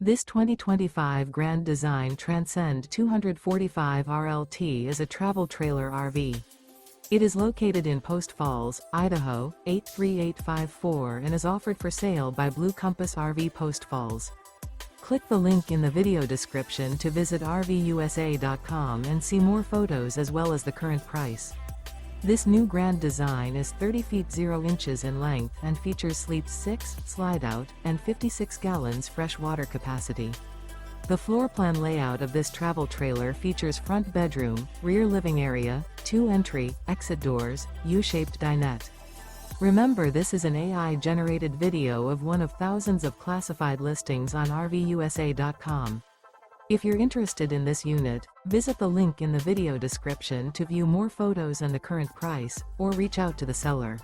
This 2025 Grand Design Transcend 245 RLT is a travel trailer RV. It is located in Post Falls, Idaho, 83854 and is offered for sale by Blue Compass RV Post Falls. Click the link in the video description to visit RVUSA.com and see more photos as well as the current price. This new Grand Design is 30 feet 0 inches in length and features Sleep 6, Slideout, and 56 gallons fresh water capacity. The floor plan layout of this travel trailer features front bedroom, rear living area, 2 entry, exit doors, U-shaped dinette. Remember, this is an AI-generated video of one of thousands of classified listings on RVUSA.com. If you're interested in this unit, visit the link in the video description to view more photos and the current price, or reach out to the seller.